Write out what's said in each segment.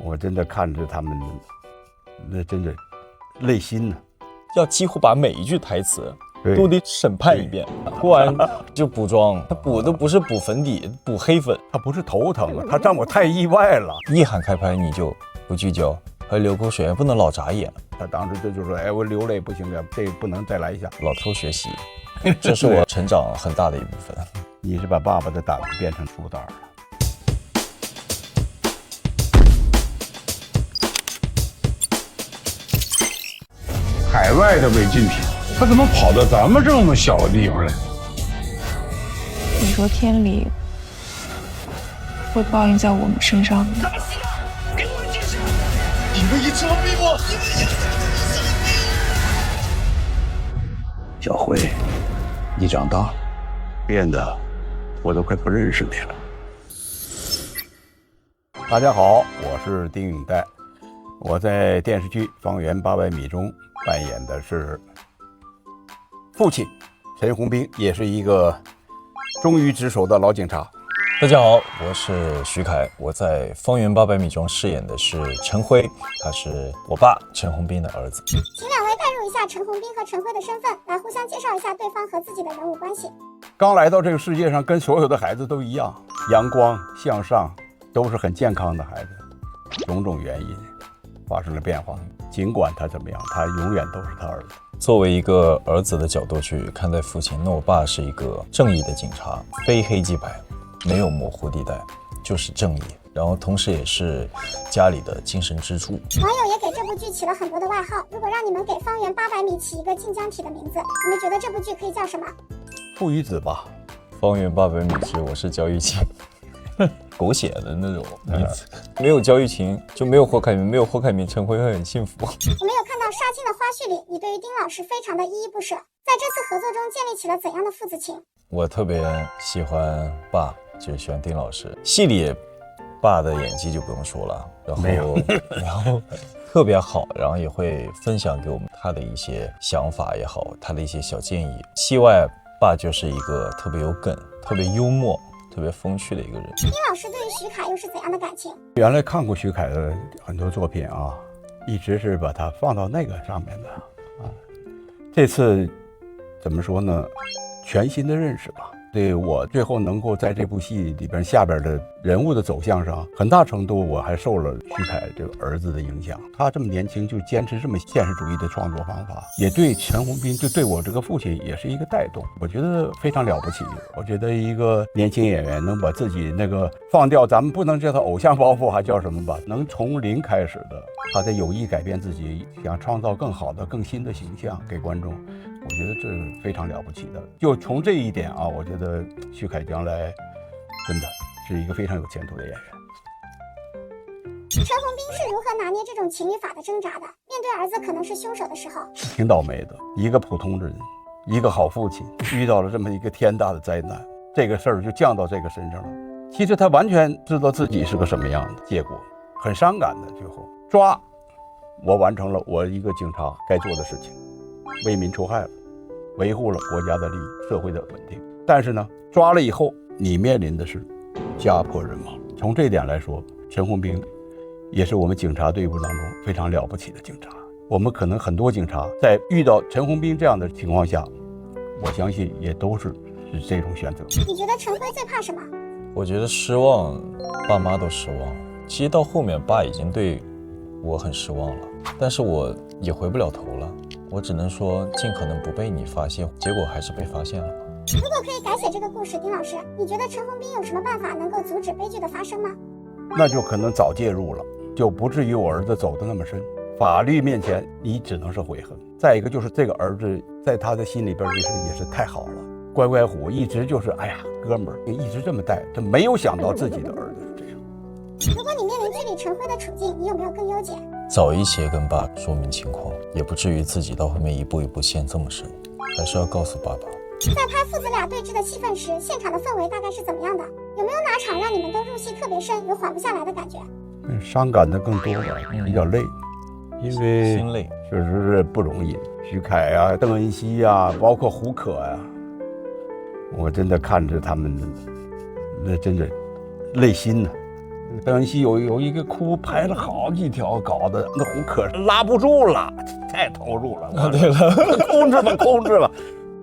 我真的看着他们，那真的累心呢。要几乎把每一句台词都得审判一遍，不然就补妆。他补的不是补粉底，补黑粉。他不是头疼啊，他让我太意外了。一喊开拍你就不聚焦，还流口水，还不能老眨眼。他当时就说：“哎，我流泪不行啊，这不能再来一下。”老偷学习，这是我成长很大的一部分。你是把爸爸的胆子变成猪胆了。海外的违禁品，他怎么跑到咱们这么小的地方来？你说天理会报应在我们身上吗？你们一直要逼我！小辉，你长大了，变得我都快不认识你了。大家好，我是丁永岱，我在电视剧《方圆800米》中扮演的是父亲陈宏斌，也是一个忠于职守的老警察。大家好，我是徐凯，我在《方圆800米》中饰演的是陈辉，他是我爸陈宏斌的儿子。请两位代入一下陈宏斌和陈辉的身份，来互相介绍一下对方和自己的人物关系。刚来到这个世界上，跟所有的孩子都一样，阳光向上，都是很健康的孩子。种种原因发生了变化，尽管他怎么样，他永远都是他儿子。作为一个儿子的角度去看待父亲，那我爸是一个正义的警察，非黑即白，没有模糊地带，就是正义。然后同时也是家里的精神支柱。网友也给这部剧起了很多的外号，如果让你们给《方圆800米》起一个晋江体的名字，你们觉得这部剧可以叫什么？父与子吧。方圆800米之我是焦裕勤。狗血的那种名字，没有焦裕勤就没有霍凯明，没有霍凯明陈辉会很幸福。我们有看到杀青的花絮里，你对于丁老师非常的依依不舍，在这次合作中建立起了怎样的父子情？我特别喜欢爸，就是喜欢丁老师。戏里爸的演技就不用说了，然后特别好，然后也会分享给我们他的一些想法也好，他的一些小建议。戏外爸就是一个特别有梗、特别幽默、特别风趣的一个人。丁老师对于徐凯又是怎样的感情？原来看过徐凯的很多作品啊，一直是把它放到那个上面的啊。这次怎么说呢？全新的认识吧。对我最后能够在这部戏里边下边的人物的走向上，很大程度我还受了徐凯这个儿子的影响。他这么年轻就坚持这么现实主义的创作方法，也对陈宏斌就对我这个父亲也是一个带动，我觉得非常了不起。我觉得一个年轻演员能把自己那个放掉，咱们不能叫他偶像包袱，还叫什么吧，能从零开始的，他在有意改变自己，想创造更好的更新的形象给观众，我觉得这是非常了不起的。就从这一点啊，我觉得徐凯将来真的是一个非常有前途的演员。陈宏斌是如何拿捏这种情与法的挣扎的？面对儿子可能是凶手的时候，挺倒霉的，一个普通人，一个好父亲，遇到了这么一个天大的灾难，这个事儿就降到这个身上了。其实他完全知道自己是个什么样的结果，很伤感的。最后抓，我完成了我一个警察该做的事情，为民除害了，维护了国家的利益、社会的稳定。但是呢，抓了以后，你面临的是家破人亡。从这一点来说，陈宏斌也是我们警察队伍当中非常了不起的警察。我们可能很多警察在遇到陈宏斌这样的情况下，我相信也都是这种选择。你觉得陈辉最怕什么？我觉得失望，爸妈都失望。其实到后面，爸已经对我很失望了，但是我也回不了头了。我只能说尽可能不被你发现，结果还是被发现了。如果可以改写这个故事，丁老师，你觉得陈宏斌有什么办法能够阻止悲剧的发生吗？那就可能早介入了，就不至于我儿子走得那么深。法律面前，你只能是悔恨。再一个就是这个儿子在他的心里边也是太好了，乖乖虎，一直就是哎呀哥们儿，一直这么带，他没有想到自己的儿子是这样。如果你面临剧里陈辉的处境，你有没有更优解？早一些跟爸说明情况，也不至于自己到后面一步一步陷这么深，还是要告诉爸爸。在拍父子俩对峙的戏份时，现场的氛围大概是怎么样的？有没有哪场让你们都入戏特别深，有缓不下来的感觉？伤感的更多吧，比较累，因为心累，确实是不容易。徐凯啊，邓恩熙啊，包括胡可啊，我真的看着他们，那真的累心呢。邓恩熙有一个哭拍了好几条稿子，那胡可拉不住了，太投入了。对了，控制吧。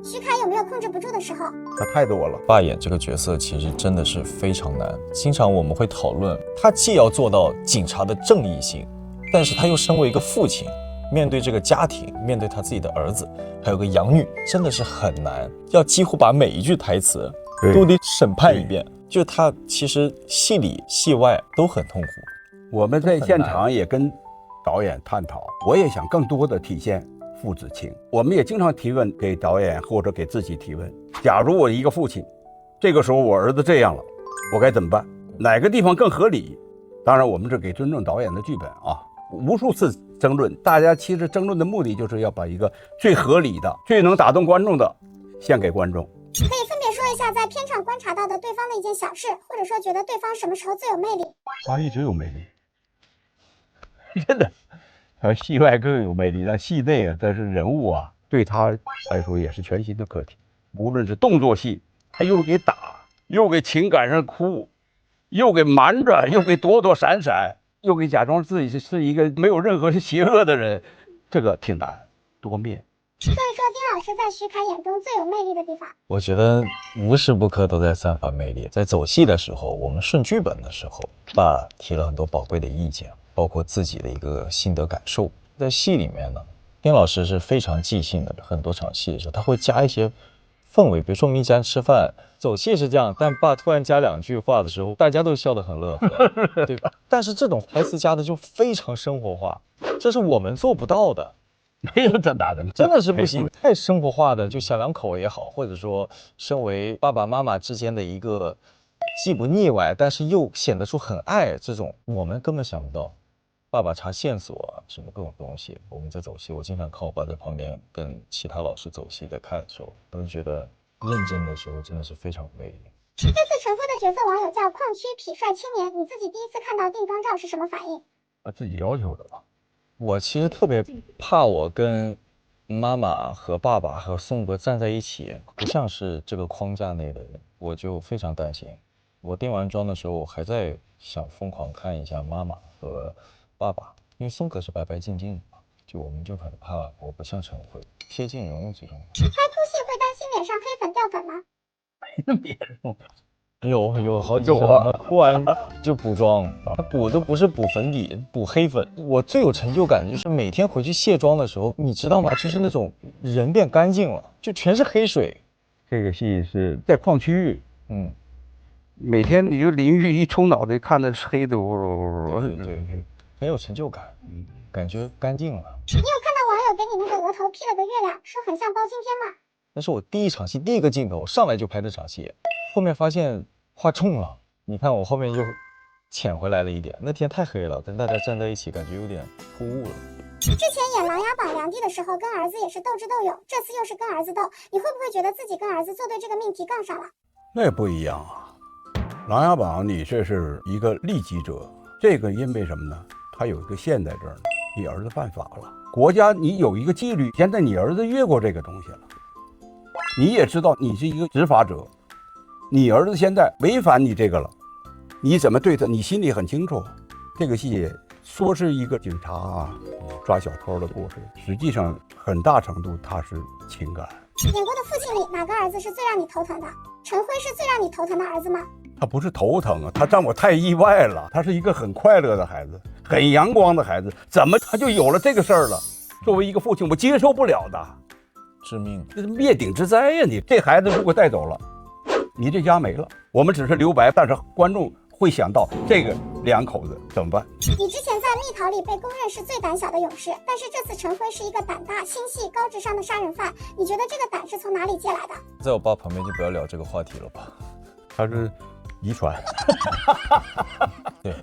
徐凯有没有控制不住的时候？他太多了。爸演这个角色其实真的是非常难，经常我们会讨论，他既要做到警察的正义性，但是他又身为一个父亲，面对这个家庭，面对他自己的儿子，还有个养女，真的是很难，要几乎把每一句台词都得审判一遍。就是他其实戏里戏外都很痛苦。我们在现场也跟导演探讨，我也想更多的体现父子情。我们也经常提问给导演或者给自己提问：假如我一个父亲，这个时候我儿子这样了，我该怎么办？哪个地方更合理？当然，我们是给尊重导演的剧本啊。无数次争论，大家其实争论的目的就是要把一个最合理的、最能打动观众的献给观众。可以分别说一下在片场观察到的对方的一件小事，或者说觉得对方什么时候最有魅力？他一直有魅力，真的。戏外更有魅力，但戏内啊，但是人物啊，对他来说也是全新的课题。无论是动作戏，他又给打，又给情感上哭，又给瞒着，又给躲躲闪闪，又给假装自己是一个没有任何邪恶的人，这个挺难，多面。所以说，丁老师在徐凯眼中最有魅力的地方，我觉得无时不刻都在散发魅力。在走戏的时候，我们顺剧本的时候，爸提了很多宝贵的意见，包括自己的一个心得感受。在戏里面呢，丁老师是非常即兴的，很多场戏的时候他会加一些氛围，比如说我们一家人吃饭，走戏是这样，但爸突然加2句话的时候，大家都笑得很乐呵，对吧？但是这种台词加的就非常生活化，这是我们做不到的。没有这大的，真的是不行，太生活化的，就小两口也好，或者说身为爸爸妈妈之间的一个既不腻歪，但是又显得出很爱，这种我们根本想不到。爸爸查线索什么各种东西，我们在走戏，我经常看我爸在旁边跟其他老师走戏在看的时候，都觉得认真的时候真的是非常有魅力。这次陈辉的角色网友叫矿区痞帅青年，你自己第一次看到定妆照是什么反应？自己要求的吧。我其实特别怕我跟妈妈和爸爸和宋哥站在一起，不像是这个框架内的人，我就非常担心。我定完妆的时候，我还在想疯狂看一下妈妈和爸爸，因为宋哥是白白净净的嘛，就我们就很怕我不像陈辉，贴近人物这种。拍哭戏会担心脸上黑粉掉粉吗？没那么严重。有好几场哭完就补妆，他补的不是补粉底，补黑粉。我最有成就感的就是每天回去卸妆的时候，你知道吗？就是那种人变干净了，就全是黑水。这个戏是在矿区，每天你就淋浴一冲脑袋，看的是黑的，对，很有成就感，感觉干净了。你有看到网友给你那个额头 P 了个月亮，说很像包青天吗？那是我第一场戏，第一个镜头上来就拍这场戏，后面发现画重了，你看我后面又浅回来了一点。那天太黑了，跟大家站在一起，感觉有点突兀了。之前演《琅琊榜》梁帝的时候，跟儿子也是斗智斗勇，这次又是跟儿子斗，你会不会觉得自己跟儿子做对这个命题杠上了？那也不一样啊。《琅琊榜》你这是一个利己者，这个因为什么呢？他有一个线在这儿呢，你儿子犯法了，国家你有一个纪律，现在你儿子越过这个东西了，你也知道你是一个执法者，你儿子现在违反你这个了，你怎么对他？你心里很清楚。这个戏说是一个警察抓小偷的故事，实际上很大程度它是情感。演过的父亲里，哪个儿子是最让你头疼的？陈辉是最让你头疼的儿子吗？他不是头疼啊，他让我太意外了。他是一个很快乐的孩子，很阳光的孩子，怎么他就有了这个事儿了？作为一个父亲，我接受不了的，致命，这是灭顶之灾呀！你这孩子如果带走了，你这家没了。我们只是留白，但是观众会想到这个两口子怎么办？你之前在《蜜桃》里被公认是最胆小的勇士，但是这次陈辉是一个胆大、心细、高智商的杀人犯，你觉得这个胆是从哪里借来的？在我爸旁边就不要聊这个话题了吧。他是遗传。对，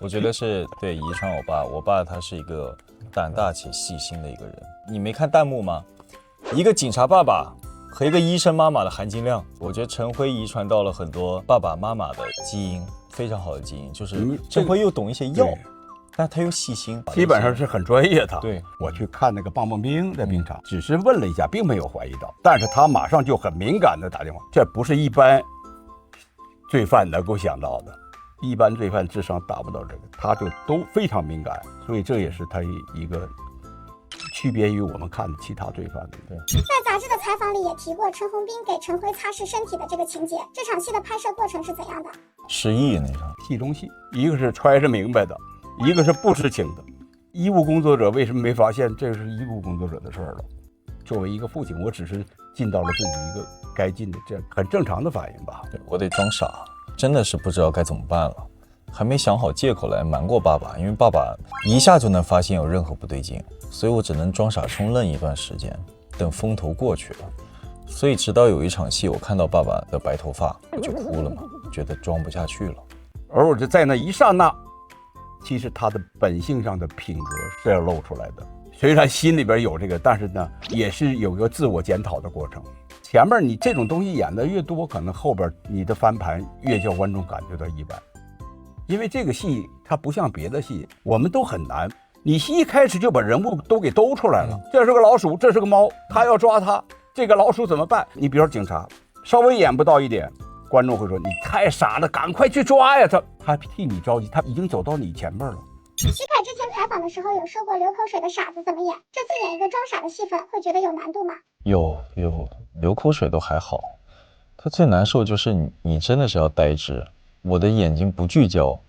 我觉得是对遗传我爸。我爸他是一个胆大且细心的一个人。你没看弹幕吗？一个警察爸爸和一个医生妈妈的含金量，我觉得陈辉遗传到了很多爸爸妈妈的基因，非常好的基因。就是陈辉又懂一些药，但他又细心，基本上是很专业的。对，我去看那个棒棒冰在冰场，只是问了一下，并没有怀疑到，但是他马上就很敏感的打电话，这不是一般罪犯能够想到的。一般罪犯智商达不到这个，他就都非常敏感，所以这也是他一个区别于我们看的其他罪犯的。对，在杂志的采访里也提过陈宏斌给陈辉擦拭身体的这个情节，这场戏的拍摄过程是怎样的？失忆那场戏中戏，一个是揣着明白的，一个是不知情的。医务工作者为什么没发现这是医务工作者的事儿了？作为一个父亲，我只是尽到了自己一个该尽的，这很正常的反应吧。我得装傻，真的是不知道该怎么办了，还没想好借口来瞒过爸爸，因为爸爸一下就能发现有任何不对劲，所以我只能装傻充愣一段时间，等风头过去了。所以直到有一场戏，我看到爸爸的白头发，我就哭了嘛，觉得装不下去了。而我就在那一刹那，其实他的本性上的品格是要露出来的。虽然心里边有这个，但是呢，也是有一个自我检讨的过程。前面你这种东西演的越多，可能后边你的翻盘越叫观众感觉到意外。因为这个戏它不像别的戏，我们都很难。你戏一开始就把人物都给兜出来了，这是个老鼠，这是个猫，他要抓他，这个老鼠怎么办？你比如说警察，稍微演不到一点，观众会说你太傻了，赶快去抓呀！他替你着急，他已经走到你前面了。徐凯之前采访的时候有说过流口水的傻子怎么演，这次演一个装傻的戏份会觉得有难度吗？有流口水都还好，他最难受就是你真的是要呆滞，我的眼睛不聚焦，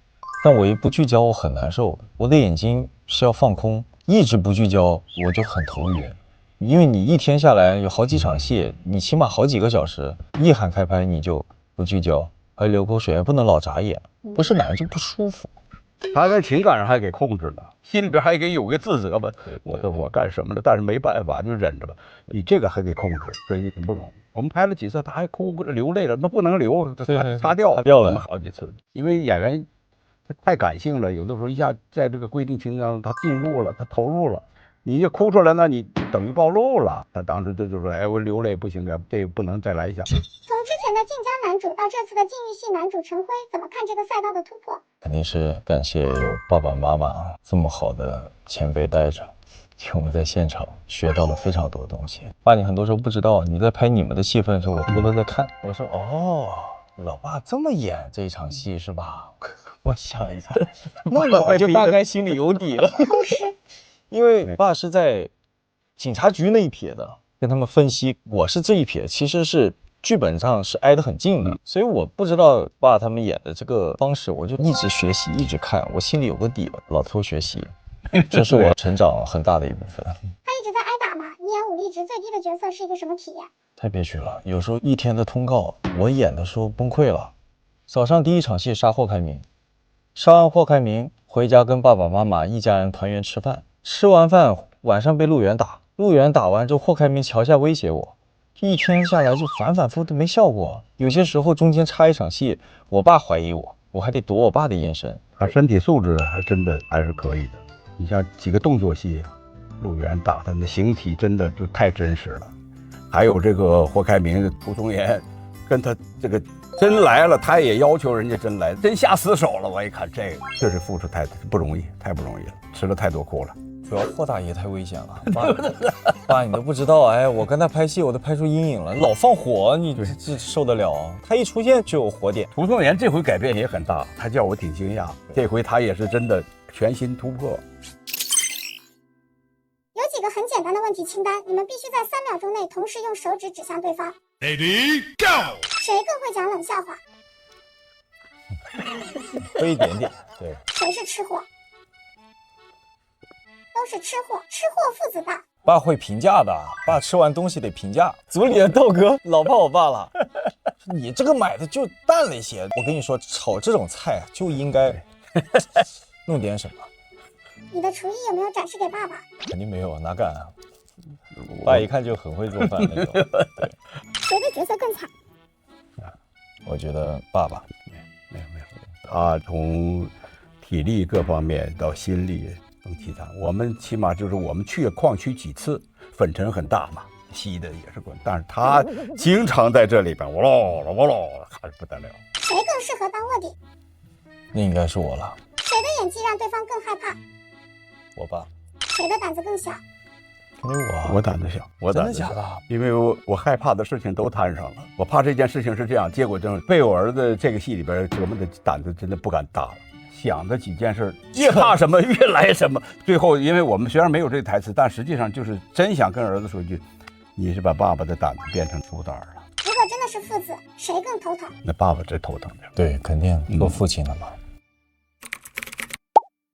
但我一不聚焦我很难受，我的眼睛是要放空，一直不聚焦我就很头晕，因为你一天下来有好几场戏，你起码好几个小时，一喊开拍你就不聚焦，还流口水，还不能老眨眼，不是难就不舒服。他在情感上还给控制了，心里边还给有个自责吧，我干什么了？但是没办法，就忍着吧。你这个还给控制，所以挺不容易。我们拍了几次，他还哭流泪了，那不能流，擦掉了我们好几次。因为演员他太感性了，有的时候一下在这个规定情节上他进入了，他投入了，你就哭出来，那你等于暴露了。他当时就说：“哎，我流泪不行，这不能再来一下。”从之前的晋江男主到这次的禁欲系男主陈辉，怎么看这个赛道的突破？肯定是感谢有爸爸妈妈这么好的前辈带着，我们在现场学到了非常多的东西。爸，你很多时候不知道，你在拍你们的戏份的时候，我偷偷在看。我说哦，老爸这么演这一场戏是吧？我想一下，那我就大概心里有底了。偷师，因为爸是在警察局那一撇的，跟他们分析，我是这一撇，其实是剧本上是挨得很近的，所以我不知道爸他们演的这个方式，我就一直学习，一直看，我心里有个底了，老偷学习，这是我成长很大的一部分。他一直在挨打嘛，你演武力值最低的角色是一个什么体验？太憋屈了，有时候一天的通告，我演的时候崩溃了。早上第一场戏杀霍开明，杀完霍开明回家跟爸爸妈妈一家人团圆吃饭，吃完饭晚上被路源打，路源打完之后霍开明桥下威胁我，一天下来就反反复复没效果。有些时候中间插一场戏，我爸怀疑我还得躲我爸的眼神。他身体素质还真的还是可以的。你像几个动作戏，路源打他的形体真的就太真实了。还有这个霍开明、涂松岩，跟他这个真来了，他也要求人家真来，真下死手了。我一看这个确实付出太不容易，太不容易了，吃了太多苦了。主要霍大爷太危险了，爸你都不知道，哎，我跟他拍戏我都拍出阴影了，老放火，你这受得了？他一出现就有火点。涂松岩这回改变也很大，他叫我挺惊讶，这回他也是真的全新突破。有几个很简单的问题清单，你们必须在3秒钟内同时用手指指向对方。Ready go！ 谁更会讲冷笑话？会一点点，对。谁是吃货？都是吃货，吃货父子档。爸会评价的，爸吃完东西得评价。组里的豆哥老怕我爸了，你这个买的就淡了一些。我跟你说，炒这种菜就应该弄点什么。你的厨艺有没有展示给爸爸？肯定没有，哪敢啊！爸一看就很会做饭那种。对，谁的角色更惨？我觉得爸爸没有，他从体力各方面到心力更凄惨。我们起码就是我们去矿区几次，粉尘很大嘛，吸的也是滚，但是他经常在这里边，我喽，还是不得了。谁更适合当卧底？那应该是我了。谁的演技让对方更害怕？我爸。谁的胆子更小？肯定我胆子小，我胆子小真的假的？因为我害怕的事情都摊上了，我怕这件事情是这样，结果正被我儿子这个戏里边折磨的胆子真的不敢大了。想的几件事，越怕什么越来什么。最后，因为我们虽然没有这个台词，但实际上就是真想跟儿子说一句：“你是把爸爸的胆子变成猪胆了。”如果真的是父子，谁更头疼？那爸爸最头疼的。对，肯定做父亲的嘛。